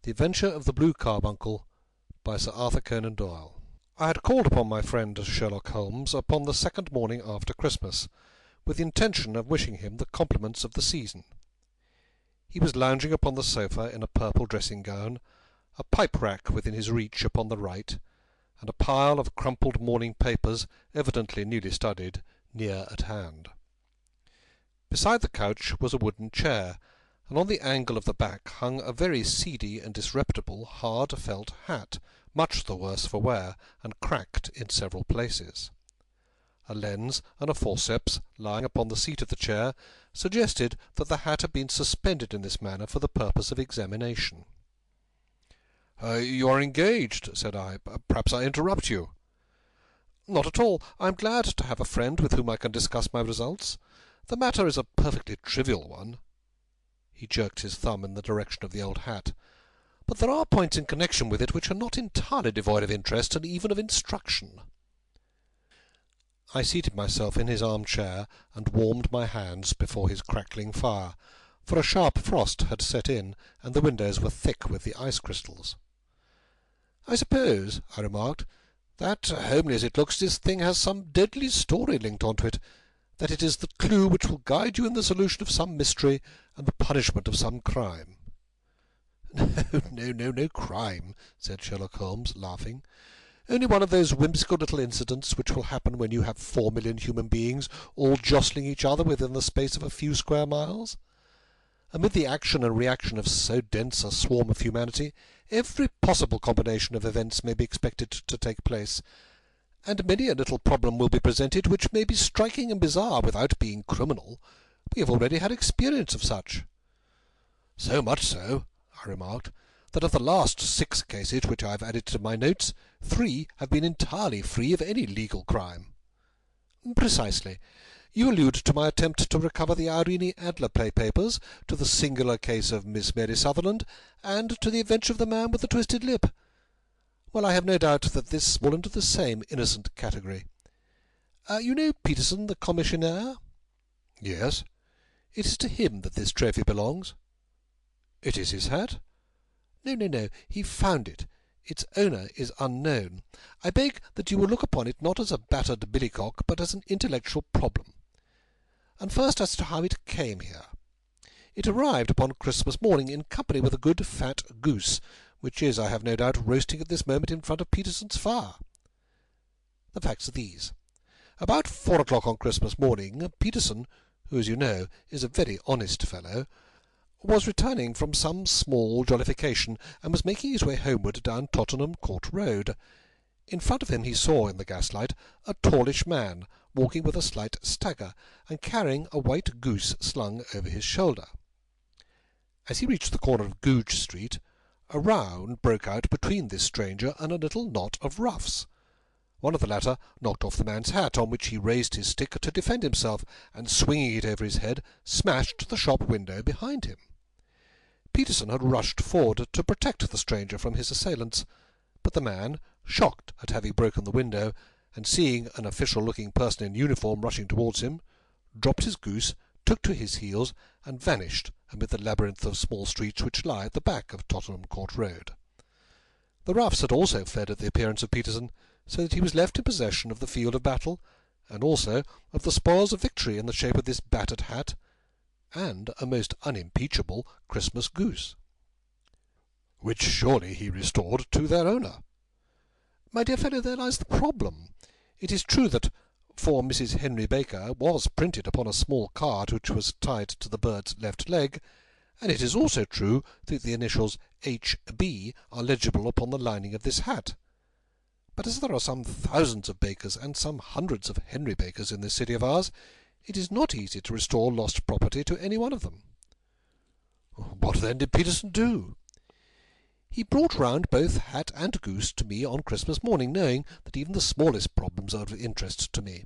The Adventure of the Blue Carbuncle, by Sir Arthur Conan Doyle. I had called upon my friend Sherlock Holmes upon the second morning after Christmas, with the intention of wishing him the compliments of the season. He was lounging upon the sofa in a purple dressing-gown, a pipe-rack within his reach upon the right, and a pile of crumpled morning papers, evidently newly studied, near at hand. Beside the couch was a wooden chair, and on the angle of the back hung a very seedy and disreputable hard felt hat, much the worse for wear, and cracked in several places. A lens and a forceps, lying upon the seat of the chair, suggested that the hat had been suspended in this manner for the purpose of examination. "You are engaged," said I. "Perhaps I interrupt you." "Not at all. I am glad to have a friend with whom I can discuss my results. The matter is a perfectly trivial one." He jerked his thumb in the direction of the old hat. "But there are points in connection with it which are not entirely devoid of interest and even of instruction." I seated myself in his arm-chair and warmed my hands before his crackling fire, for a sharp frost had set in, and the windows were thick with the ice-crystals. "I suppose," I remarked, "that, homely as it looks, this thing has some deadly story linked on to it, that it is the clue which will guide you in the solution of some mystery and the punishment of some crime." No crime," said Sherlock Holmes, laughing. "Only one of those whimsical little incidents which will happen when you have 4,000,000 human beings all jostling each other within the space of a few square miles. Amid the action and reaction of so dense a swarm of humanity, every possible combination of events may be expected to take place, and many a little problem will be presented which may be striking and bizarre without being criminal. We have already had experience of such." "So much so," I remarked, "that of the last 6 cases which I have added to my notes, 3 have been entirely free of any legal crime." "Precisely. You allude to my attempt to recover the Irene Adler play papers, to the singular case of Miss Mary Sutherland, and to the adventure of the man with the twisted lip. Well, I have no doubt that this fall into the same innocent category. You know Peterson, the commissionaire?" "Yes." "It is to him that this trophy belongs." "It is his hat?" No. He found it. Its owner is unknown. I beg that you will look upon it not as a battered billycock, but as an intellectual problem. And first as to how it came here. It arrived upon Christmas morning in company with a good fat goose, which is, I have no doubt, roasting at this moment in front of Peterson's fire. The facts are these. About 4 o'clock on Christmas morning, Peterson, who, as you know, is a very honest fellow, was returning from some small jollification, and was making his way homeward down Tottenham Court Road. In front of him he saw, in the gaslight, a tallish man, walking with a slight stagger, and carrying a white goose slung over his shoulder. As he reached the corner of Goodge Street, a row broke out between this stranger and a little knot of roughs. One of the latter knocked off the man's hat, on which he raised his stick to defend himself, and swinging it over his head, smashed the shop window behind him. Peterson had rushed forward to protect the stranger from his assailants, but the man, shocked at having broken the window, and seeing an official-looking person in uniform rushing towards him, dropped his goose, took to his heels, and vanished amid the labyrinth of small streets which lie at the back of Tottenham Court Road. The roughs had also fled at the appearance of Peterson, so that he was left in possession of the field of battle, and also of the spoils of victory in the shape of this battered hat, and a most unimpeachable Christmas goose, which surely he restored to their owner. My dear fellow, there lies the problem. It is true that "For Mrs. Henry Baker" was printed upon a small card which was tied to the bird's left leg, and it is also true that the initials H.B. are legible upon the lining of this hat. But as there are some thousands of Bakers and some hundreds of Henry Bakers in this city of ours, it is not easy to restore lost property to any one of them. What then did Peterson do? He brought round both hat and goose to me on Christmas morning, knowing that even the smallest problems are of interest to me.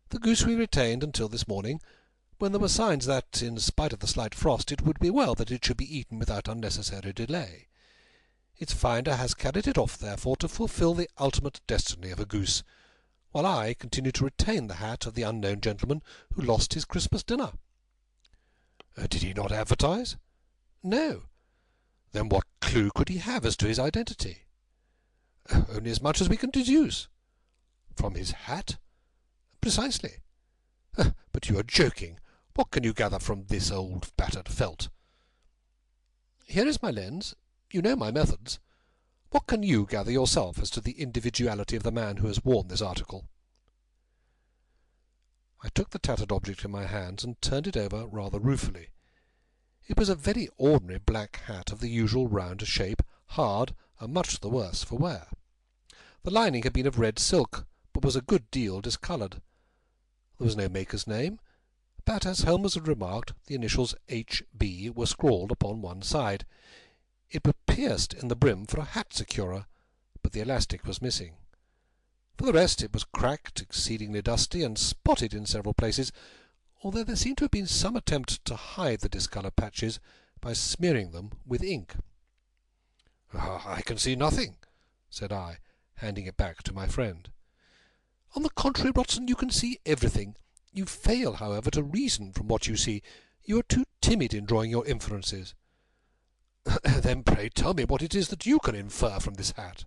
The goose we retained until this morning, when there were signs that, in spite of the slight frost, it would be well that it should be eaten without unnecessary delay. Its finder has carried it off, therefore, to fulfil the ultimate destiny of a goose, while I continue to retain the hat of the unknown gentleman who lost his Christmas dinner. Did he not advertise? No. Then what clue could he have as to his identity? Only as much as we can deduce. From his hat? Precisely. But you are joking. What can you gather from this old battered felt? Here is my lens. You know my methods. What can you gather yourself as to the individuality of the man who has worn this article? I took the tattered object in my hands and turned it over rather ruefully. It was a very ordinary black hat of the usual round shape, hard, and much the worse for wear. The lining had been of red silk, but was a good deal discoloured. There was no maker's name, but, as Holmes had remarked, the initials H.B. were scrawled upon one side. It was pierced in the brim for a hat securer, but the elastic was missing. For the rest, it was cracked, exceedingly dusty, and spotted in several places, although there seemed to have been some attempt to hide the discoloured patches by smearing them with ink. "I can see nothing," said I, handing it back to my friend. "On the contrary, Watson, you can see everything. You fail, however, to reason from what you see. You are too timid in drawing your inferences." "Then pray tell me what it is that you can infer from this hat."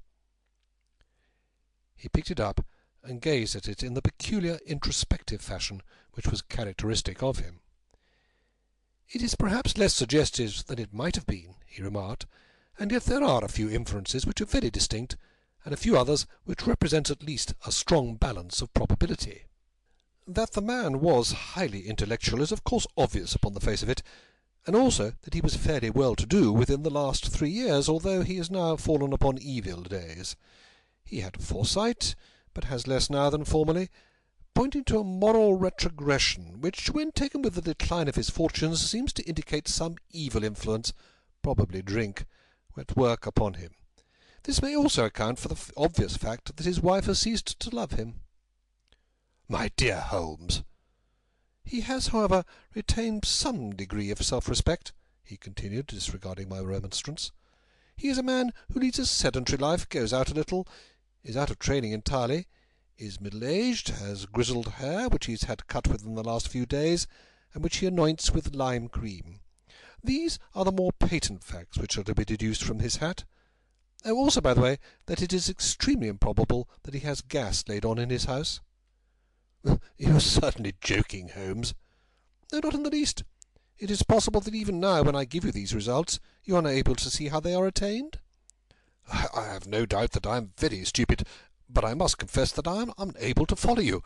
He picked it up and gazed at it in the peculiar introspective fashion which was characteristic of him. "It is perhaps less suggestive than it might have been," he remarked, "and yet there are a few inferences which are very distinct, and a few others which represent at least a strong balance of probability. That the man was highly intellectual is of course obvious upon the face of it, and also that he was fairly well-to-do within the last 3 years, although he has now fallen upon evil days. He had foresight, but has less now than formerly, pointing to a moral retrogression, which, when taken with the decline of his fortunes, seems to indicate some evil influence, probably drink, at work upon him. This may also account for the obvious fact that his wife has ceased to love him." "My dear Holmes!" "He has, however, retained some degree of self-respect," he continued, disregarding my remonstrance. "He is a man who leads a sedentary life, goes out a little, is out of training entirely, is middle-aged, has grizzled hair, which he has had cut within the last few days, and which he anoints with lime cream. These are the more patent facts which are to be deduced from his hat. Also, by the way, that it is extremely improbable that he has gas laid on in his house." "You are certainly joking, Holmes." "No, not in the least. It is possible that even now, when I give you these results, you are unable to see how they are attained." "I have no doubt that I am very stupid, but I must confess that I am unable to follow you.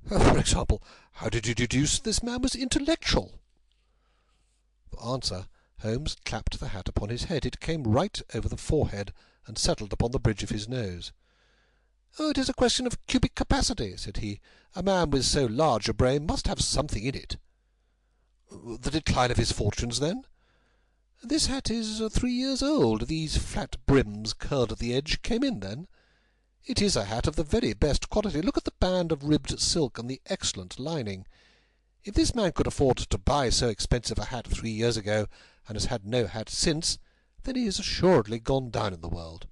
For example, how did you deduce this man was intellectual?" For answer, Holmes clapped the hat upon his head. It came right over the forehead and settled upon the bridge of his nose. "Oh, it is a question of cubic capacity," said he. "A man with so large a brain must have something in it." "The decline of his fortunes, then?" "This hat is 3 years old. These flat brims, curled at the edge, came in then. It is a hat of the very best quality. Look at the band of ribbed silk and the excellent lining. If this man could afford to buy so expensive a hat 3 years ago, and has had no hat since, then he has assuredly gone down in the world."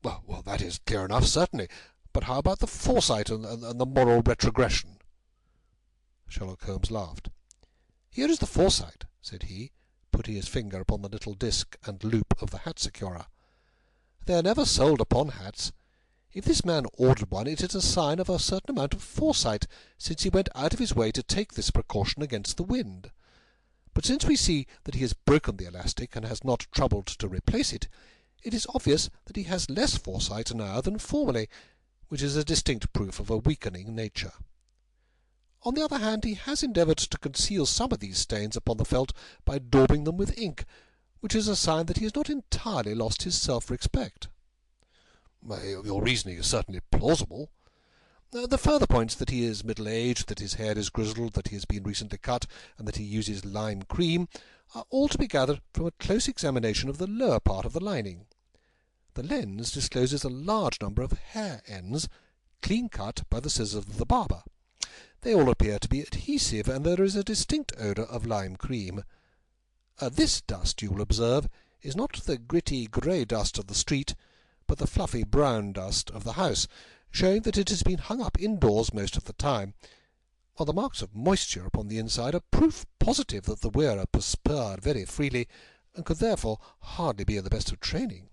Well, that is clear enough, certainly. But how about the foresight and the moral retrogression?" Sherlock Holmes laughed. "Here is the foresight," said he, putting his finger upon the little disc and loop of the hat securer. "They are never sold upon hats. If this man ordered one, it is a sign of a certain amount of foresight, since he went out of his way to take this precaution against the wind. But since we see that he has broken the elastic and has not troubled to replace it, it is obvious that he has less foresight now than formerly, which is a distinct proof of a weakening nature. On the other hand, he has endeavoured to conceal some of these stains upon the felt by daubing them with ink, which is a sign that he has not entirely lost his self-respect." "Your reasoning is certainly plausible." "The further points, that he is middle-aged, that his hair is grizzled, that he has been recently cut, and that he uses lime cream, are all to be gathered from a close examination of the lower part of the lining. The lens discloses a large number of hair ends, clean cut by the scissors of the barber. They all appear to be adhesive, and there is a distinct odour of lime cream. This dust, you will observe, is not the gritty grey dust of the street, but the fluffy brown dust of the house, showing that it has been hung up indoors most of the time, while the marks of moisture upon the inside are proof positive that the wearer perspired very freely, and could therefore hardly be in the best of training.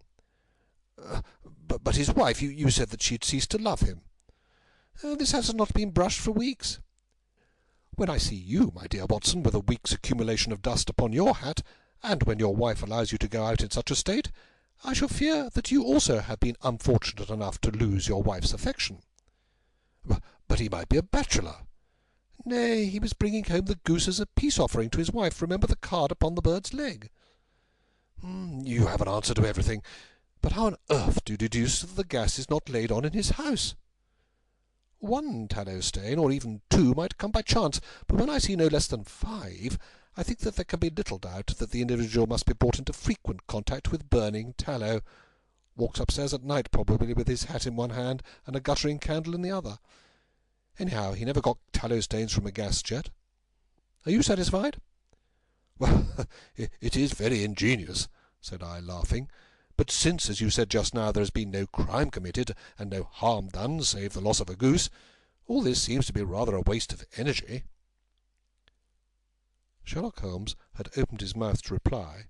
But his wife, you said that she had ceased to love him. This has not been brushed for weeks. When I see you, my dear Watson, with a week's accumulation of dust upon your hat, and when your wife allows you to go out in such a state, I shall fear that you also have been unfortunate enough to lose your wife's affection. But he might be a bachelor. Nay, he was bringing home the goose as a peace offering to his wife. Remember the card upon the bird's leg. You have an answer to everything. But how on earth do you deduce that the gas is not laid on in his house? One tallow stain, or even two, might come by chance, but when I see no less than 5, I think that there can be little doubt that the individual must be brought into frequent contact with burning tallow. Walks upstairs at night, probably, with his hat in one hand and a guttering candle in the other. Anyhow, he never got tallow stains from a gas jet. Are you satisfied? Well, it is very ingenious, said I, laughing. But since, as you said just now, there has been no crime committed and no harm done save the loss of a goose, all this seems to be rather a waste of energy. Sherlock Holmes had opened his mouth to reply,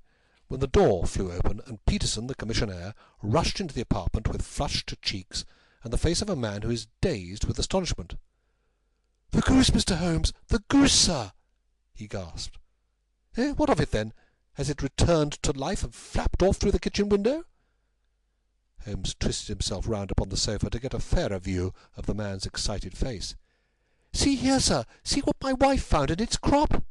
when the door flew open, and Peterson, the commissionaire, rushed into the apartment with flushed cheeks and the face of a man who is dazed with astonishment. "The goose, Mr. Holmes! The goose, sir!" he gasped. What of it, then? Has it returned to life and flapped off through the kitchen window? Holmes twisted himself round upon the sofa to get a fairer view of the man's excited face. "See here, sir! See what my wife found in its crop!"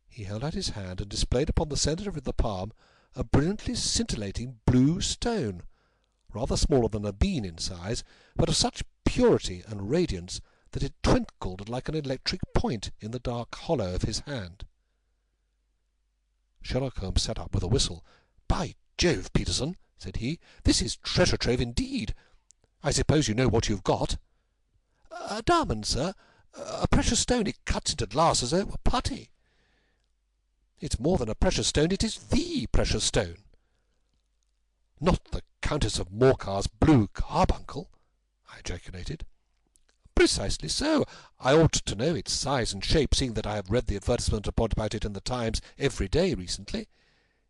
He held out his hand and displayed upon the centre of the palm a brilliantly scintillating blue stone, rather smaller than a bean in size, but of such purity and radiance that it twinkled like an electric point in the dark hollow of his hand. Sherlock Holmes sat up with a whistle. "By Jove, Peterson," said he, "this is treasure trove indeed. I suppose you know what you've got?" "A diamond, sir. A precious stone. It cuts into glass as though it were putty." "It's more than a precious stone. It is the precious stone." "Not the Countess of Morcar's Blue Carbuncle?" I ejaculated. "Precisely so. I ought to know its size and shape, seeing that I have read the advertisement about it in the Times every day recently.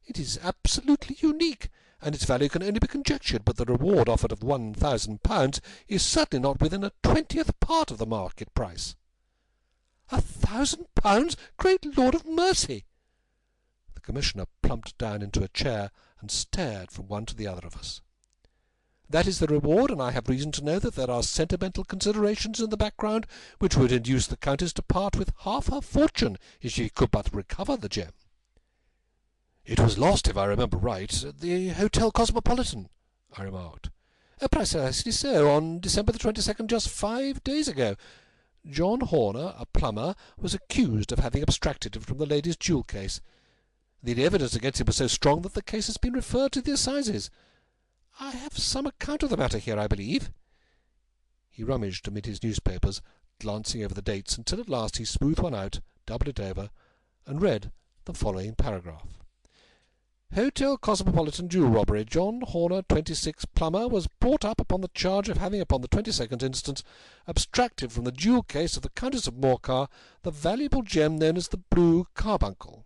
It is absolutely unique, and its value can only be conjectured, but the reward offered of £1,000 is certainly not within a 20th part of the market price." £1,000? Great Lord of mercy! The Commissioner plumped down into a chair and stared from one to the other of us. "That is the reward, and I have reason to know that there are sentimental considerations in the background which would induce the Countess to part with half her fortune if she could but recover the gem." "It was lost, if I remember right, at the Hotel Cosmopolitan," I remarked. "Precisely so, on December the 22nd, just 5 days ago. John Horner, a plumber, was accused of having abstracted it from the lady's jewel case. The evidence against him was so strong that the case has been referred to the assizes. I have some account of the matter here, I believe." He rummaged amid his newspapers, glancing over the dates, until at last he smoothed one out, doubled it over, and read the following paragraph. "Hotel Cosmopolitan jewel robbery. John Horner, 26, plumber, was brought up upon the charge of having, upon the 22nd instant, abstracted from the jewel case of the Countess of Morcar the valuable gem known as the Blue Carbuncle.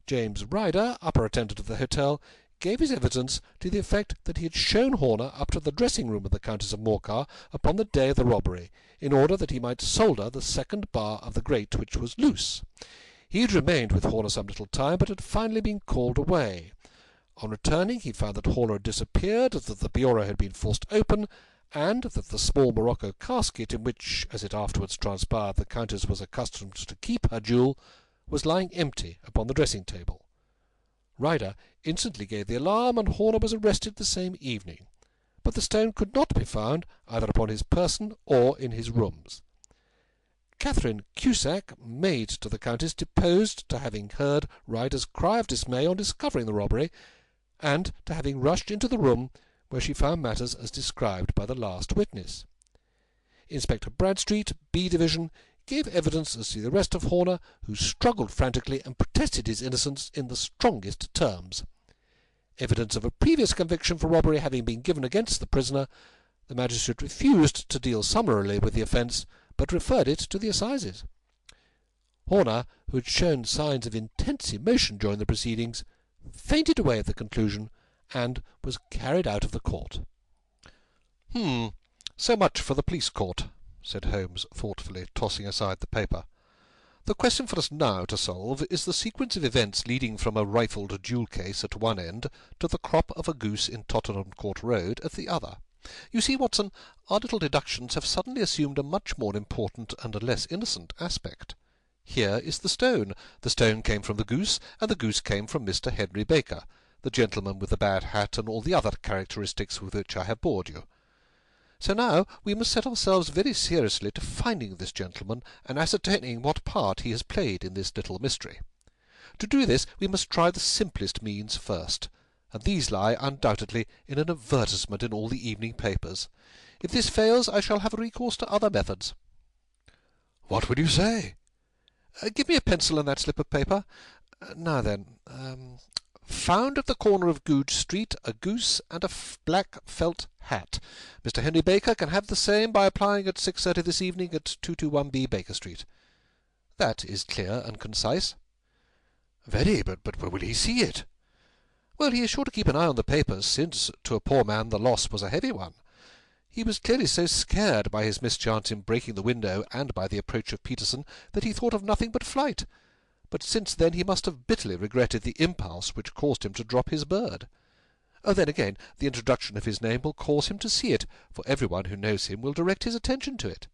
James Ryder, upper attendant of the hotel, gave his evidence to the effect that he had shown Horner up to the dressing-room of the Countess of Morcar upon the day of the robbery, in order that he might solder the second bar of the grate, which was loose. He had remained with Horner some little time, but had finally been called away. On returning, he found that Horner had disappeared, that the bureau had been forced open, and that the small morocco casket in which, as it afterwards transpired, the Countess was accustomed to keep her jewel, was lying empty upon the dressing-table. Ryder instantly gave the alarm, and Horner was arrested the same evening, but the stone could not be found either upon his person or in his rooms. Catherine Cusack, maid to the Countess, deposed to having heard Ryder's cry of dismay on discovering the robbery, and to having rushed into the room where she found matters as described by the last witness. Inspector Bradstreet, B Division, gave evidence as to the arrest of Horner, who struggled frantically and protested his innocence in the strongest terms. Evidence of a previous conviction for robbery having been given against the prisoner, the magistrate refused to deal summarily with the offence, but referred it to the assizes. Horner, who had shown signs of intense emotion during the proceedings, fainted away at the conclusion, and was carried out of the court. So much for the police court," said Holmes thoughtfully, tossing aside the paper. "The question for us now to solve is the sequence of events leading from a rifled jewel case at one end to the crop of a goose in Tottenham Court Road at the other. You see, Watson, our little deductions have suddenly assumed a much more important and a less innocent aspect. Here is the stone. The stone came from the goose, and the goose came from Mr. Henry Baker, the gentleman with the bad hat and all the other characteristics with which I have bored you. So now we must set ourselves very seriously to finding this gentleman and ascertaining what part he has played in this little mystery. To do this we must try the simplest means first, and these lie undoubtedly in an advertisement in all the evening papers. If this fails, I shall have recourse to other methods." "What will you say?" "Give me a pencil and that slip of paper. Now then, found at the corner of Goodge Street a goose and a black felt hat. Mr. Henry Baker can have the same by applying at 6:30 this evening at 221B Baker Street. That is clear and concise." "Very, but will he see it?" "Well, he is sure to keep an eye on the papers, since, to a poor man, the loss was a heavy one. He was clearly so scared by his mischance in breaking the window and by the approach of Peterson that he thought of nothing but flight. But since then he must have bitterly regretted the impulse which caused him to drop his bird. Oh, then again, the introduction of his name will cause him to see it, for everyone who knows him will direct his attention to it.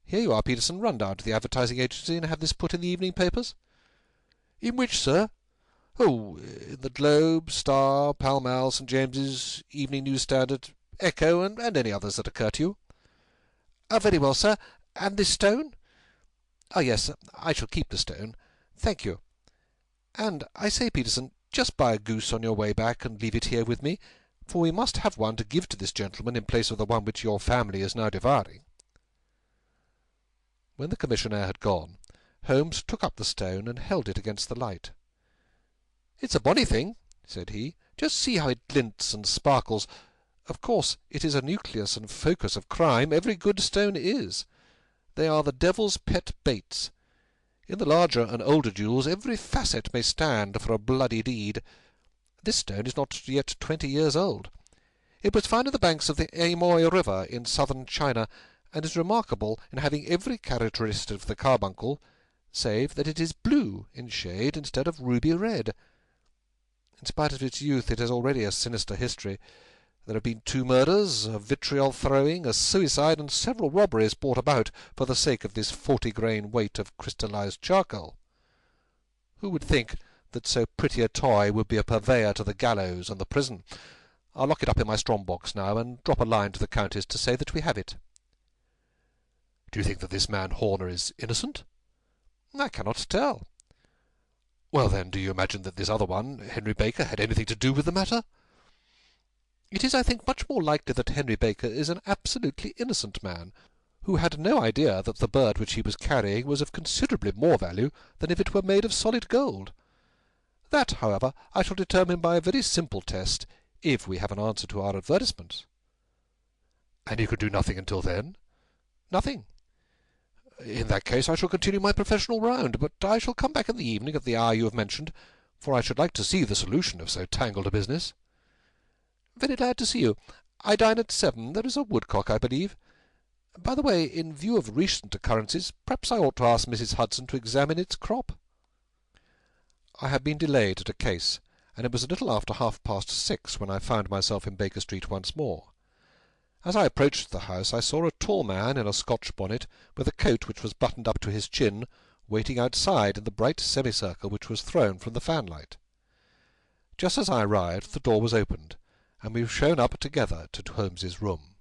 Here you are, Peterson. Run down to the advertising agency and have this put in the evening papers." "In which, sir?" "Oh, in the Globe, Star, Pall Mall, St. James's, Evening News Standard, Echo, and any others that occur to you." "Very well, sir. And this stone?" "Ah, yes, I shall keep the stone. Thank you. And I say, Peterson, just buy a goose on your way back and leave it here with me, for we must have one to give to this gentleman in place of the one which your family is now devouring." When the commissionaire had gone, Holmes took up the stone and held it against the light. "It's a bonny thing," said he. "Just see how it glints and sparkles. Of course, it is a nucleus and focus of crime. Every good stone is. They are the devil's pet baits. In the larger and older jewels every facet may stand for a bloody deed. This stone is not yet 20 years old. It was found in the banks of the Amoy River in southern China, and is remarkable in having every characteristic of the carbuncle, save that it is blue in shade instead of ruby red. In spite of its youth, it has already a sinister history. There have been 2 murders, a vitriol throwing, a suicide, and several robberies brought about for the sake of this 40-grain weight of crystallized charcoal. Who would think that so pretty a toy would be a purveyor to the gallows and the prison? I'll lock it up in my strong box now, and drop a line to the Countess to say that we have it." "Do you think that this man Horner is innocent?" "I cannot tell." "Well, then, do you imagine that this other one, Henry Baker, had anything to do with the matter?" "It is, I think, much more likely that Henry Baker is an absolutely innocent man, who had no idea that the bird which he was carrying was of considerably more value than if it were made of solid gold. That, however, I shall determine by a very simple test, if we have an answer to our advertisement." "And you could do nothing until then?" "Nothing." "In that case I shall continue my professional round, but I shall come back in the evening at the hour you have mentioned, for I should like to see the solution of so tangled a business." "Very glad to see you. I dine at 7. There is a woodcock, I believe. By the way, in view of recent occurrences, perhaps I ought to ask Mrs. Hudson to examine its crop." I had been delayed at a case, and it was a little after 6:30 when I found myself in Baker Street once more. As I approached the house, I saw a tall man in a Scotch bonnet, with a coat which was buttoned up to his chin, waiting outside in the bright semicircle which was thrown from the fanlight. Just as I arrived, the door was opened, and we were shown up together to Holmes's room.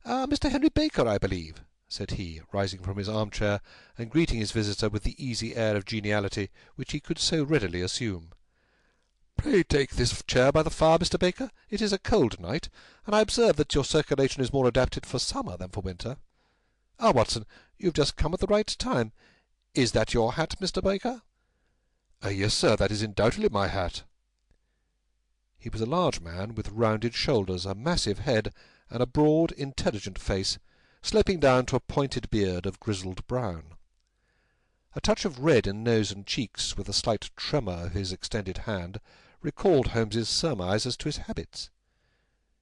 "Mr. Henry Baker, I believe," said he, rising from his armchair, and greeting his visitor with the easy air of geniality which he could so readily assume. "Pray take this chair by the fire, Mr. Baker. It is a cold night, and I observe that your circulation is more adapted for summer than for winter. Ah, Watson, you have just come at the right time. Is that your hat, Mr. Baker?" "Yes, sir, that is undoubtedly my hat." He was a large man with rounded shoulders, a massive head, and a broad, intelligent face, sloping down to a pointed beard of grizzled brown. A touch of red in nose and cheeks, with a slight tremor of his extended hand, recalled Holmes's surmise as to his habits.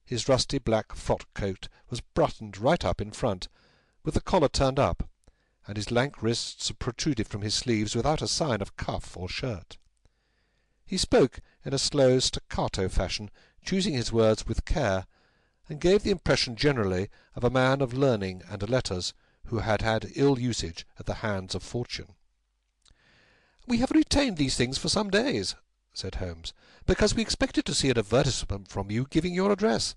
His rusty black frock coat was buttoned right up in front, with the collar turned up, and his lank wrists protruded from his sleeves without a sign of cuff or shirt. He spoke in a slow staccato fashion, choosing his words with care, and gave the impression generally of a man of learning and letters who had had ill usage at the hands of fortune. "We have retained these things for some days," said Holmes, "because we expected to see an advertisement from you giving your address.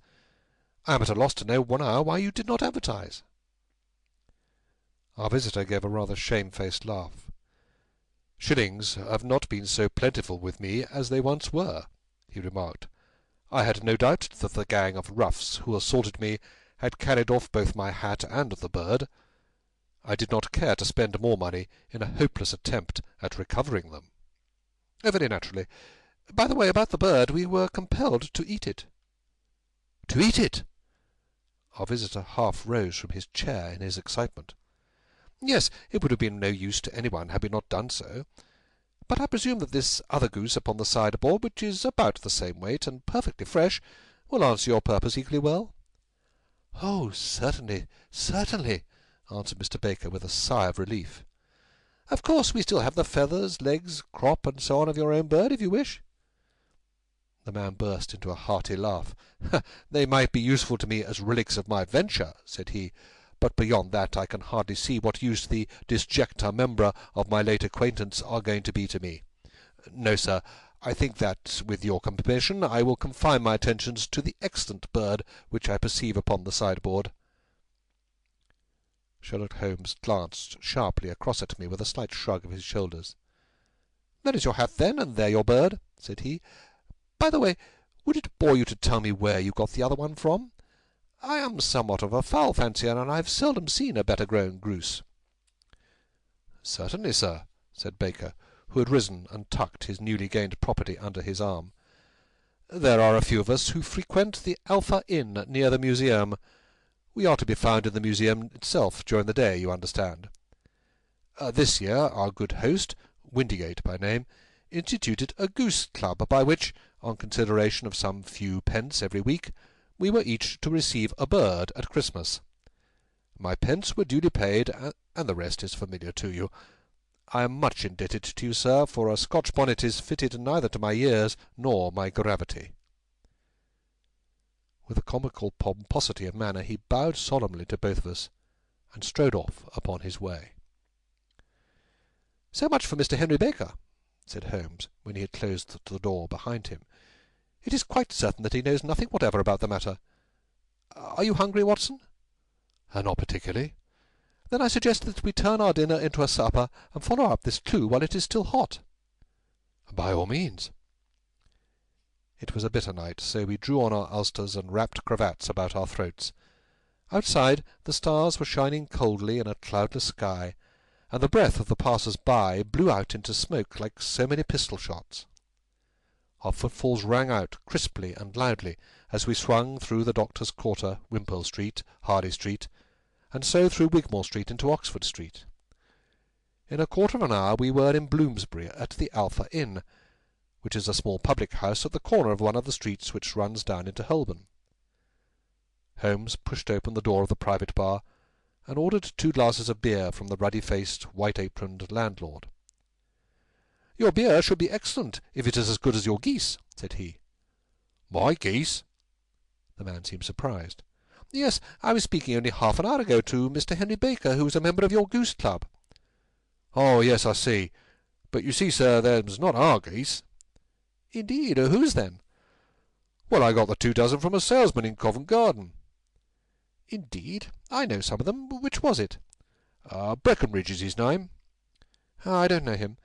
I am at a loss to know 1 hour why you did not advertise." Our visitor gave a rather shamefaced laugh. "Shillings have not been so plentiful with me as they once were," he remarked. "I had no doubt that the gang of roughs who assaulted me had carried off both my hat and the bird. I did not care to spend more money in a hopeless attempt at recovering them." "Very naturally. By the way, about the bird, we were compelled to eat it." "To eat it!" Our visitor half rose from his chair in his excitement. "Yes, it would have been no use to anyone had we not done so. But I presume that this other goose upon the sideboard, which is about the same weight and perfectly fresh, will answer your purpose equally well?" "Oh, certainly, certainly," answered Mr. Baker, with a sigh of relief. "Of course we still have the feathers, legs, crop, and so on of your own bird, if you wish." The man burst into a hearty laugh. "They might be useful to me as relics of my adventure," said he, "but beyond that I can hardly see what use the disjecta membra of my late acquaintance are going to be to me. No, sir, I think that, with your permission, I will confine my attentions to the excellent bird which I perceive upon the sideboard." Sherlock Holmes glanced sharply across at me with a slight shrug of his shoulders. "There is your hat, then, and there your bird," said he. "By the way, would it bore you to tell me where you got the other one from? I am somewhat of a fowl fancier, and I have seldom seen a better-grown goose." "Certainly, sir," said Baker, who had risen and tucked his newly gained property under his arm. "There are a few of us who frequent the Alpha Inn near the museum. We are to be found in the museum itself during the day, you understand. This year our good host, Windigate by name, instituted a goose club by which, on consideration of some few pence every week, we were each to receive a bird at Christmas. My pence were duly paid, and the rest is familiar to you. I am much indebted to you, sir, for a Scotch bonnet is fitted neither to my years nor my gravity." With a comical pomposity of manner he bowed solemnly to both of us, and strode off upon his way. "So much for Mr. Henry Baker," said Holmes, when he had closed the door behind him. "It is quite certain that he knows nothing whatever about the matter. Are you hungry, Watson?" "Not particularly." "Then I suggest that we turn our dinner into a supper, and follow up this clue while it is still hot." "By all means." It was a bitter night, so we drew on our ulsters and wrapped cravats about our throats. Outside, the stars were shining coldly in a cloudless sky, and the breath of the passers-by blew out into smoke like so many pistol shots. Our footfalls rang out crisply and loudly as we swung through the Doctor's Quarter, Wimpole Street, Harley Street, and so through Wigmore Street into Oxford Street. In a quarter of an hour we were in Bloomsbury at the Alpha Inn, which is a small public-house at the corner of one of the streets which runs down into Holborn. Holmes pushed open the door of the private bar, and ordered 2 glasses of beer from the ruddy-faced, white-aproned landlord. "Your beer should be excellent, if it is as good as your geese," said he. "My geese?" The man seemed surprised. "Yes, I was speaking only half an hour ago to Mr. Henry Baker, who is a member of your goose club." "Oh, yes, I see. But you see, sir, them's not our geese." "Indeed, whose then?" "Well, I got the 2 dozen from a salesman in Covent Garden." "Indeed? I know some of them. Which was it?" "Breckenridge is his name." "I don't know him.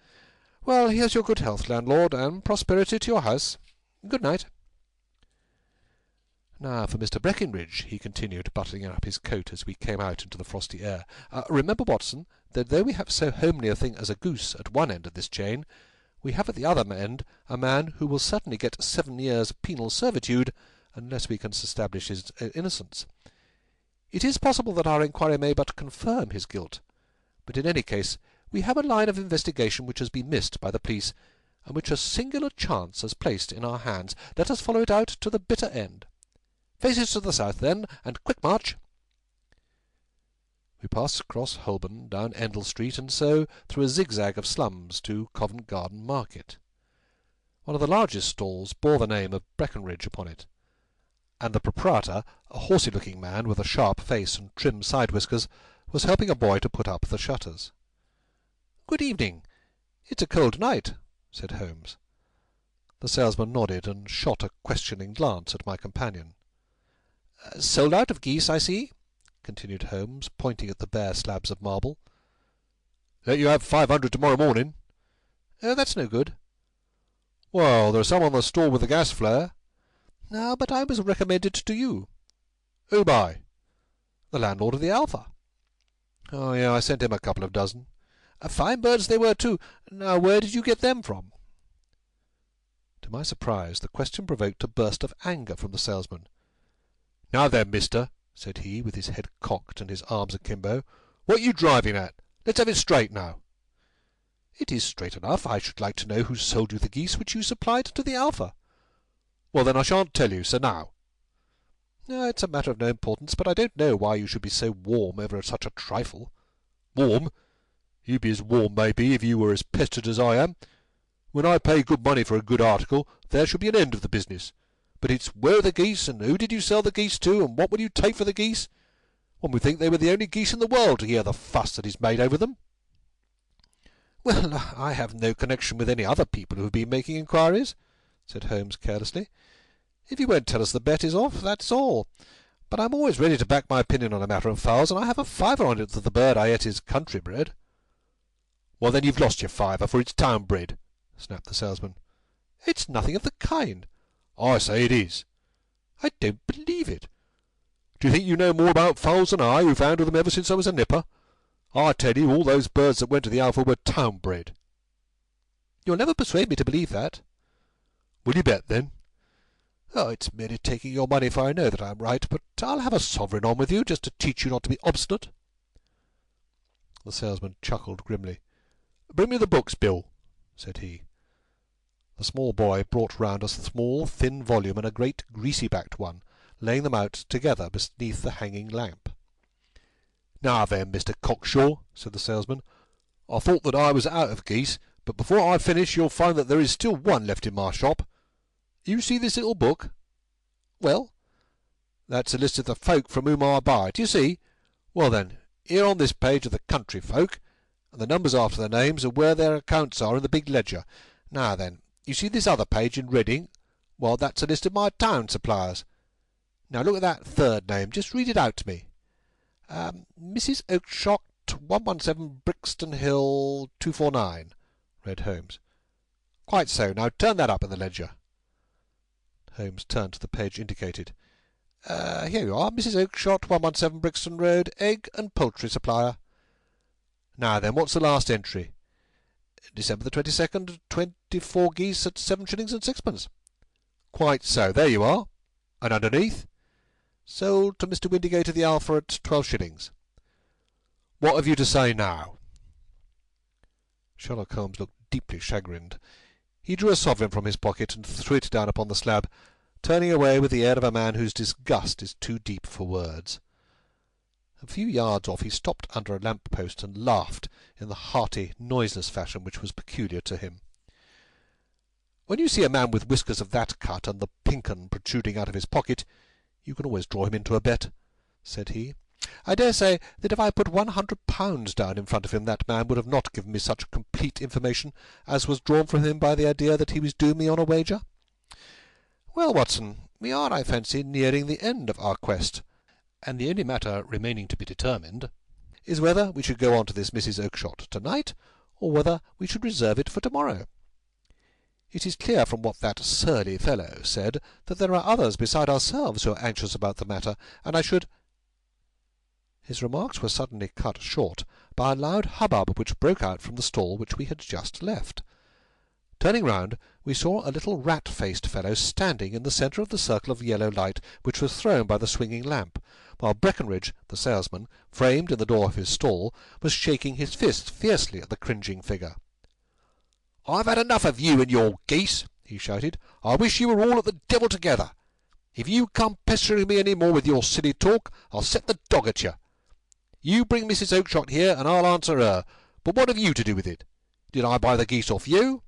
Well, here's your good health, landlord, and prosperity to your house. Good night." "Now for Mr. Breckenridge," he continued, buttoning up his coat as we came out into the frosty air. "Remember, Watson, that though we have so homely a thing as a goose at one end of this chain, we have at the other end a man who will certainly get 7 years' penal servitude unless we can establish his innocence. It is possible that our inquiry may but confirm his guilt, but in any case We have a line of investigation which has been missed by the police, and which a singular chance has placed in our hands. Let us follow it out to the bitter end. Faces to the south, then, and quick march!" We passed across Holborn, down Endell Street, and so through a zigzag of slums to Covent Garden Market. One of the largest stalls bore the name of Breckenridge upon it, and the proprietor, a horsey-looking man with a sharp face and trim side-whiskers, was helping a boy to put up the shutters. "Good evening. It's a cold night," said Holmes. The salesman nodded and shot a questioning glance at my companion. "Sold out of geese, I see," continued Holmes, pointing at the bare slabs of marble. "Let you have 500 tomorrow morning." "Oh, that's no good." "Well, there's some on the stall with the gas flare." "No, but I was recommended to you." "Who by?" "The landlord of the Alpha." "Oh, yeah, I sent him a couple of dozen." "Fine birds they were, too. Now, where did you get them from?" To my surprise, the question provoked a burst of anger from the salesman. "Now then, mister," said he, with his head cocked and his arms akimbo, "what are you driving at? Let's have it straight now." "It is straight enough. I should like to know who sold you the geese which you supplied to the Alpha." "Well, then I shan't tell you, so now." "No, it's a matter of no importance, but I don't know why you should be so warm over such a trifle." "Warm? You'd be as warm, maybe, if you were as pestered as I am. When I pay good money for a good article, there should be an end of the business. But it's where are the geese, and who did you sell the geese to, and what will you take for the geese? One would think they were the only geese in the world to hear the fuss that is made over them." "Well, I have no connection with any other people who have been making inquiries," said Holmes carelessly. "If you won't tell us the bet is off, that's all. But I'm always ready to back my opinion on a matter of fowls, and I have a fiver on it that the bird I ate is country-bred." "Well, then you've lost your fiver, for it's town-bred," snapped the salesman. "It's nothing of the kind." "I say it is." "I don't believe it." "Do you think you know more about fowls than I, who've handled them ever since I was a nipper? I tell you, all those birds that went to the Alpha were town-bred." "You'll never persuade me to believe that." "Will you bet, then?" "Oh, it's merely taking your money, for I know that I'm right, but I'll have a sovereign on with you, just to teach you not to be obstinate." The salesman chuckled grimly. "Bring me the books, Bill," said he. The small boy brought round a small, thin volume and a great greasy-backed one, laying them out together beneath the hanging lamp. "Now then, Mr. Cockshaw," said the salesman, "I thought that I was out of geese, but before I finish you'll find that there is still one left in my shop. You see this little book?" "Well?" "That's a list of the folk from whom I buy. Do you see? Well then, here on this page are the country folk, and the numbers after their names are where their accounts are in the big ledger. Now then, you see this other page in Reading? Well, that's a list of my town suppliers. Now look at that third name. Just read it out to me." "Mrs. Oakshott, 117 Brixton Hill, 249, read Holmes. "Quite so. Now turn that up in the ledger." Holmes turned to the page indicated. "Here you are. Mrs. Oakshott, 117 Brixton Road, egg and poultry supplier. Now then, what's the last entry? December the 22nd, 24 geese at 7 shillings and sixpence. Quite so. There you are. And underneath? Sold to Mr. Windigate of the Alpha at 12 shillings. What have you to say now?" Sherlock Holmes looked deeply chagrined. He drew a sovereign from his pocket and threw it down upon the slab, turning away with the air of a man whose disgust is too deep for words. A few yards off he stopped under a lamp-post and laughed in the hearty, noiseless fashion which was peculiar to him. "When you see a man with whiskers of that cut and the pink 'un protruding out of his pocket, you can always draw him into a bet," said he. "I dare say that if I put £100 down in front of him, that man would have not given me such complete information as was drawn from him by the idea that he was due me on a wager. Well, Watson, we are, I fancy, nearing the end of our quest, and the only matter remaining to be determined is whether we should go on to this Mrs. Oakshott to-night, or whether we should reserve it for to-morrow. It is clear from what that surly fellow said that there are others beside ourselves who are anxious about the matter, and I should—" His remarks were suddenly cut short by a loud hubbub which broke out from the stall which we had just left. Turning round, we saw a little rat-faced fellow standing in the centre of the circle of yellow light which was thrown by the swinging lamp, while Breckenridge, the salesman, framed in the door of his stall, was shaking his fist fiercely at the cringing figure. "I've had enough of you and your geese," he shouted. "I wish you were all at the devil together. If you come pestering me any more with your silly talk, I'll set the dog at you. You bring Mrs. Oakshott here, and I'll answer her. But what have you to do with it? Did I buy the geese off you?"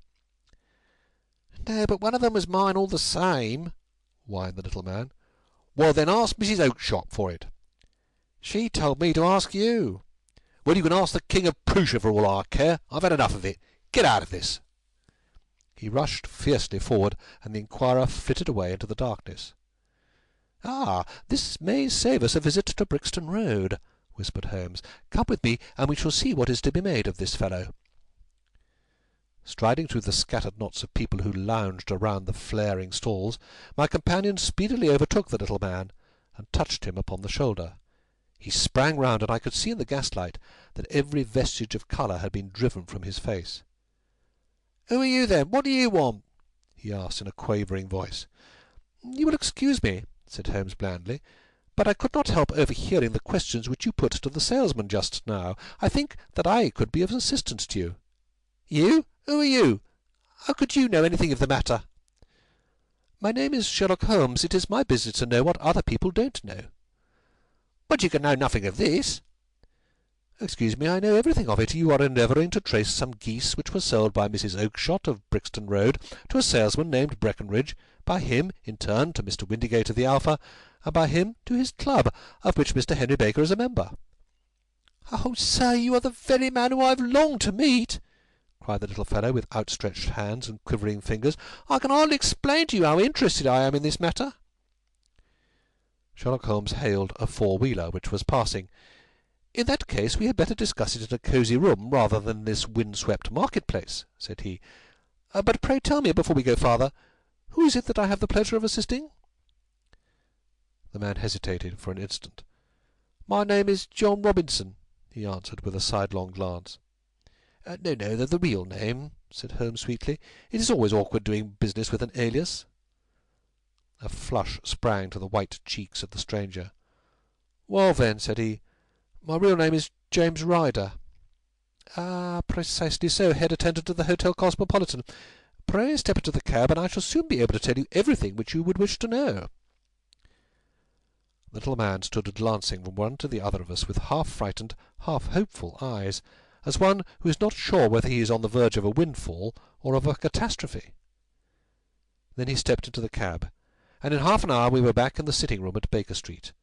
"No, but one of them was mine all the same," whined the little man. "Well, then ask Mrs. Oakshott for it." "She told me to ask you." "Well, you can ask the King of Prussia for all I care. I've had enough of it. Get out of this." He rushed fiercely forward, and the inquirer flitted away into the darkness. "Ah, this may save us a visit to Brixton Road," whispered Holmes. "Come with me, and we shall see what is to be made of this fellow." Striding through the scattered knots of people who lounged around the flaring stalls, my companion speedily overtook the little man, and touched him upon the shoulder. He sprang round, and I could see in the gaslight that every vestige of colour had been driven from his face. "Who are you, then? What do you want?" he asked in a quavering voice. "You will excuse me," said Holmes blandly, "but I could not help overhearing the questions which you put to the salesman just now. I think that I could be of assistance to you." "You? Who are you? How could you know anything of the matter?" "My name is Sherlock Holmes. It is my business to know what other people don't know." "But you can know nothing of this." "Excuse me, I know everything of it. You are endeavouring to trace some geese which were sold by Mrs. Oakshott of Brixton Road to a salesman named Breckenridge, by him, in turn, to Mr. Windigate of the Alpha, and by him to his club, of which Mr. Henry Baker is a member." "Oh, sir, you are the very man who I have longed to meet!" cried the little fellow, with outstretched hands and quivering fingers. "I can hardly explain to you how interested I am in this matter." Sherlock Holmes hailed a four-wheeler which was passing. "In that case we had better discuss it in a cosy room rather than in this wind-swept market-place," said he. "But pray tell me, before we go farther, who is it that I have the pleasure of assisting?" The man hesitated for an instant. "My name is John Robinson," he answered, with a sidelong glance. No, the real name," said Holmes sweetly. "It is always awkward doing business with an alias." A flush sprang to the white cheeks of the stranger. "Well, then," said he, "my real name is James Ryder." "Ah, precisely so, head attendant to the Hotel Cosmopolitan. Pray step into the cab, and I shall soon be able to tell you everything which you would wish to know." The little man stood glancing from one to the other of us with half-frightened, half-hopeful eyes, as one who is not sure whether he is on the verge of a windfall or of a catastrophe. Then he stepped into the cab, and in half an hour we were back in the sitting-room at Baker Street.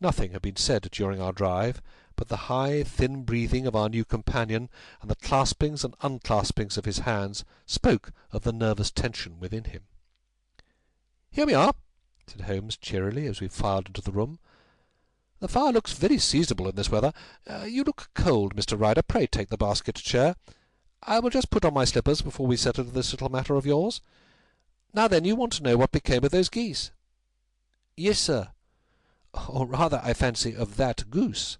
Nothing had been said during our drive, but the high, thin breathing of our new companion and the claspings and unclaspings of his hands spoke of the nervous tension within him. "Here we are," said Holmes cheerily, as we filed into the room. "The fire looks very seasonable in this weather. You look cold, Mr. Ryder. Pray take the basket chair. I will just put on my slippers before we settle this little matter of yours. Now then, you want to know what became of those geese?" "Yes, sir." "Or rather, I fancy, of that goose.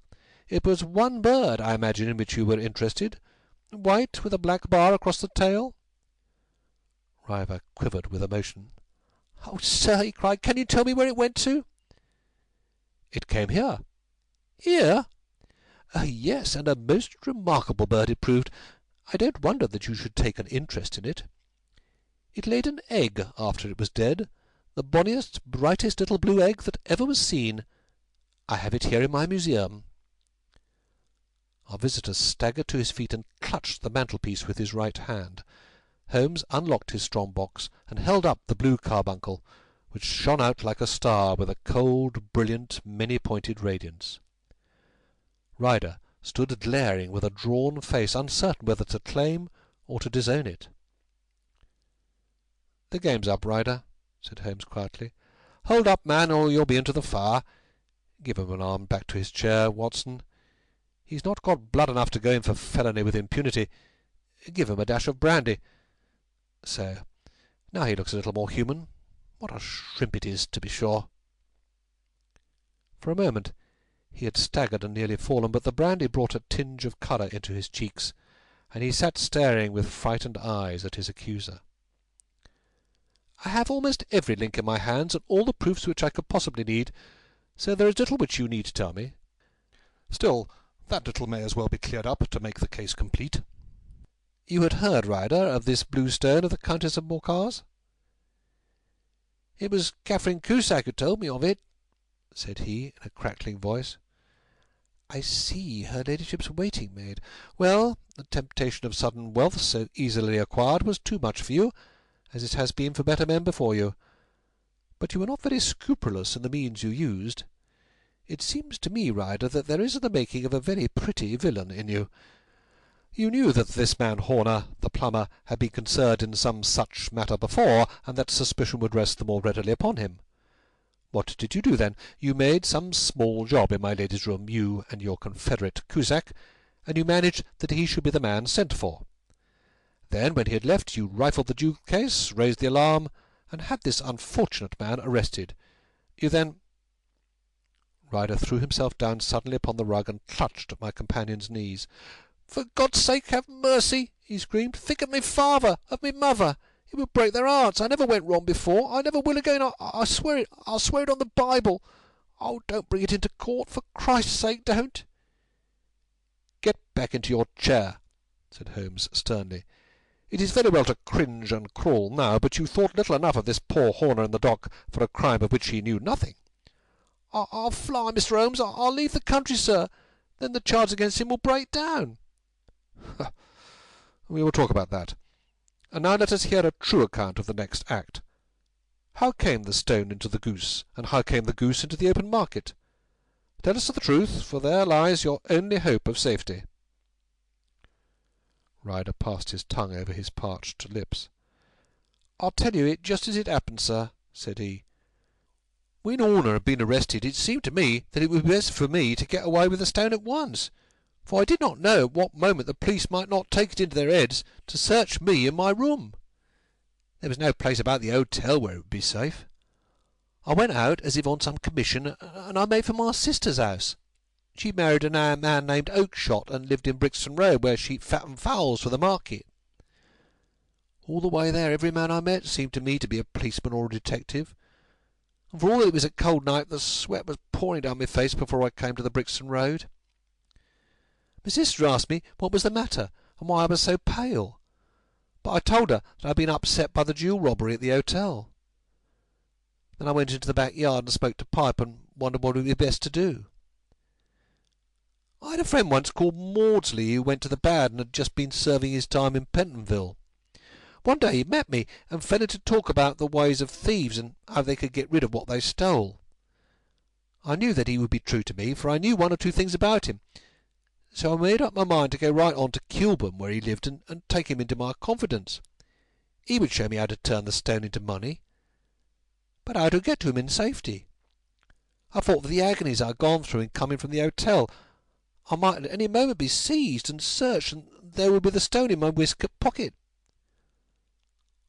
It was one bird, I imagine, in which you were interested. White, with a black bar across the tail?" Ryder quivered with emotion. "Oh, sir," he cried, "can you tell me where it went to?" "It came here." "Here?" "Yes, and a most remarkable bird it proved. I don't wonder that you should take an interest in it. It laid an egg after it was dead, the bonniest, brightest little blue egg that ever was seen. I have it here in my museum." Our visitor staggered to his feet and clutched the mantelpiece with his right hand. Holmes unlocked his strong box and held up the Blue Carbuncle, which shone out like a star with a cold, brilliant, many-pointed radiance. Ryder stood glaring with a drawn face, uncertain whether to claim or to disown it. "The game's up, Ryder," said Holmes quietly. "Hold up, man, or you'll be into the fire. Give him an arm back to his chair, Watson. He's not got blood enough to go in for felony with impunity. Give him a dash of brandy. So. Now he looks a little more human. What a shrimp it is, to be sure." For a moment he had staggered and nearly fallen, but the brandy brought a tinge of colour into his cheeks, and he sat staring with frightened eyes at his accuser. I have almost every link in my hands, and all the proofs which I could possibly need, so there is little which you need to tell me. Still, that little may as well be cleared up to make the case complete. You had heard, Ryder, of this blue stone of the Countess of Morcar's? It was Catherine Cusack who told me of it, said he, in a crackling voice. I see, her ladyship's waiting-maid. Well, the temptation of sudden wealth so easily acquired was too much for you, as it has been for better men before you. But you were not very scrupulous in the means you used. It seems to me, Ryder, that there is the making of a very pretty villain in you. You knew that this man Horner, the plumber, had been concerned in some such matter before, and that suspicion would rest the more readily upon him. What did you do, then? You made some small job in my lady's room, you and your confederate Cusack, and you managed that he should be the man sent for. Then, when he had left, you rifled the jewel case, raised the alarm, and had this unfortunate man arrested. You then— Ryder threw himself down suddenly upon the rug and clutched at my companion's knees. "For God's sake, have mercy!" he screamed. "Think of me father, of me mother. It would break their hearts. I never went wrong before. I never will again. I swear it. I'll swear it on the Bible. Oh, don't bring it into court. For Christ's sake, don't." "Get back into your chair," said Holmes sternly. "It is very well to cringe and crawl now, but you thought little enough of this poor Horner in the dock for a crime of which he knew nothing." I'll fly, Mr. Holmes. I'll leave the country, sir. Then the charge against him will break down." "We will talk about that. And now let us hear a true account of the next act. How came the stone into the goose, and how came the goose into the open market? Tell us the truth, for there lies your only hope of safety." Ryder passed his tongue over his parched lips. "I'll tell you it just as it happened, sir," said he. "When Horner had been arrested, it seemed to me that it would be best for me to get away with the stone at once, for I did not know at what moment the police might not take it into their heads to search me in my room. There was no place about the hotel where it would be safe. I went out as if on some commission, and I made for my sister's house. She married a man named Oakshott and lived in Brixton Road, where she fattened fowls for the market. All the way there every man I met seemed to me to be a policeman or a detective, and for all that it was a cold night, the sweat was pouring down my face before I came to the Brixton Road. My sister asked me what was the matter, and why I was so pale, but I told her that I had been upset by the jewel robbery at the hotel. Then I went into the backyard and spoke to Pipe, and wondered what would be best to do. I had a friend once called Maudsley who went to the bad and had just been serving his time in Pentonville. One day he met me and fell into talk about the ways of thieves and how they could get rid of what they stole. I knew that he would be true to me, for I knew one or two things about him, so I made up my mind to go right on to Kilburn, where he lived, and take him into my confidence. He would show me how to turn the stone into money, but how to get to him in safety. I thought of the agonies I had gone through in coming from the hotel. I might at any moment be seized and searched, and there would be the stone in my waistcoat pocket.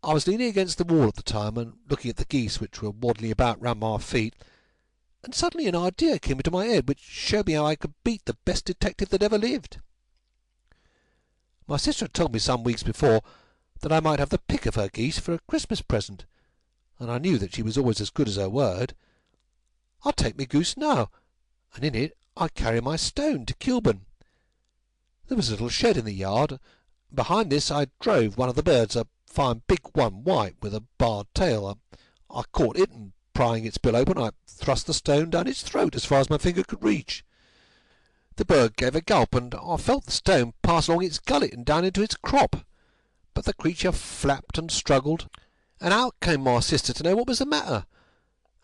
I was leaning against the wall at the time and looking at the geese which were waddling about round my feet, and suddenly an idea came into my head which showed me how I could beat the best detective that ever lived. My sister had told me some weeks before that I might have the pick of her geese for a Christmas present, and I knew that she was always as good as her word. I'd take me goose now, and in it I'd carry my stone to Kilburn. There was a little shed in the yard, and behind this I drove one of the birds, a fine big one, white, with a barred tail. I caught it, and prying its bill open, I thrust the stone down its throat as far as my finger could reach. The bird gave a gulp, and I felt the stone pass along its gullet and down into its crop. But the creature flapped and struggled, and out came my sister to know what was the matter.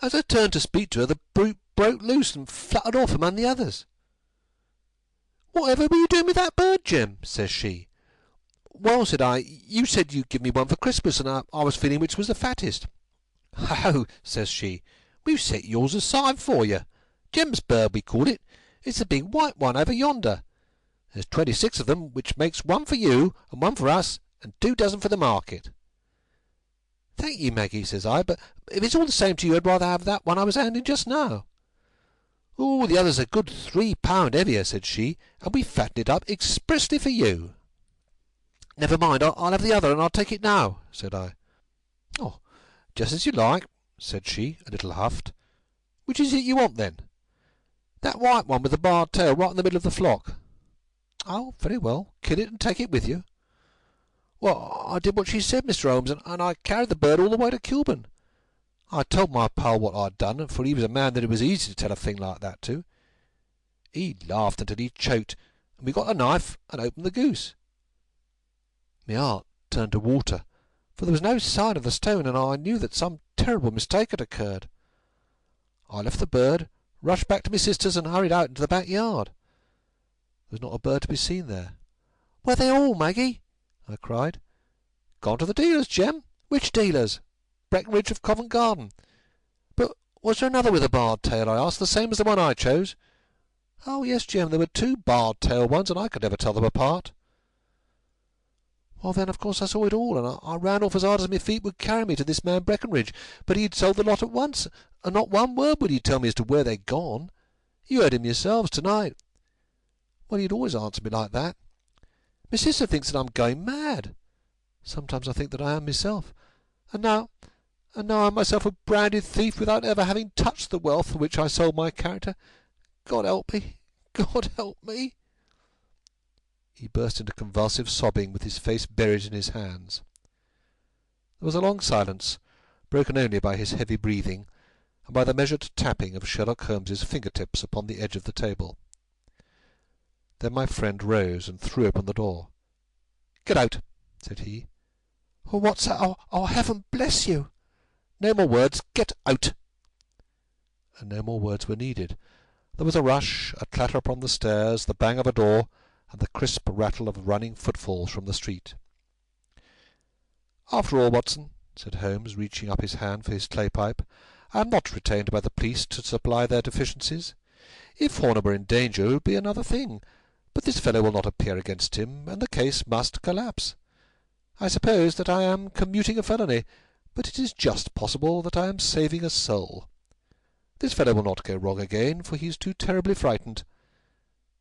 As I turned to speak to her, the brute broke loose and fluttered off among the others. "Whatever were you doing with that bird, Jem?" says she. "Well," said I, "you said you'd give me one for Christmas, and I was feeling which was the fattest." "Oh," says she, "we've set yours aside for you. Jem's bird, we call it. It's the big white one over yonder. There's 26 of them, which makes one for you and one for us, and 2 dozen for the market." "Thank you, Maggie," says I, "but if it's all the same to you, I'd rather have that one I was handing just now." "Oh, the other's a good £3 heavier," said she, "and we fattened it up expressly for you." "Never mind, I'll have the other, and I'll take it now," said I. "Oh, "Just as you like," said she, a little huffed. "Which is it you want, then?" "That white one with the barred tail right in the middle of the flock." "Oh, very well. Kill it and take it with you." "Well, I did what she said, Mr. Holmes, and I carried the bird all the way to Kilburn. I told my pal what I'd done, for he was a man that it was easy to tell a thing like that to. He laughed until he choked, and we got a knife and opened the goose." My heart turned to water, for there was no sign of the stone, and I knew that some terrible mistake had occurred. I left the bird, rushed back to my sister's, and hurried out into the backyard. There was not a bird to be seen there. "Where are they all, Maggie?" I cried. "Gone to the dealers, Jem." "Which dealers?" "Breckenridge of Covent Garden." "But was there another with a barred tail?" I asked, "the same as the one I chose?" "Oh, yes, Jem, there were two barred-tailed ones, and I could never tell them apart." Well, then, of course, I saw it all, and I ran off as hard as my feet would carry me to this man Breckenridge, but he had sold the lot at once, and not one word would he tell me as to where they'd gone. You heard him yourselves to-night. Well, he'd always answer me like that. My sister thinks that I'm going mad. Sometimes I think that I am myself. And now I'm myself a branded thief without ever having touched the wealth for which I sold my character. God help me! God help me!" He burst into convulsive sobbing with his face buried in his hands. There was a long silence, broken only by his heavy breathing and by the measured tapping of Sherlock Holmes's finger-tips upon the edge of the table. Then my friend rose and threw open the door. "Get out," said he. "Oh, what's that? Oh, heaven bless you!" "No more words. Get out." And no more words were needed. There was a rush, a clatter upon the stairs, the bang of a door, and the crisp rattle of running footfalls from the street. "After all, Watson," said Holmes, reaching up his hand for his clay pipe, "I am not retained by the police to supply their deficiencies. If Horner were in danger, it would be another thing, but this fellow will not appear against him, and the case must collapse. I suppose that I am commuting a felony, but it is just possible that I am saving a soul. This fellow will not go wrong again, for he is too terribly frightened.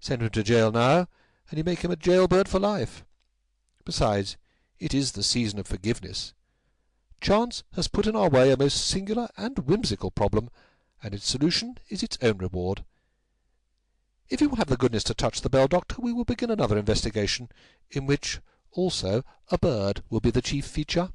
Send him to jail now, and you make him a jailbird for life. Besides, it is the season of forgiveness. Chance has put in our way a most singular and whimsical problem, and its solution is its own reward. If you will have the goodness to touch the bell, Doctor, we will begin another investigation, in which also a bird will be the chief feature."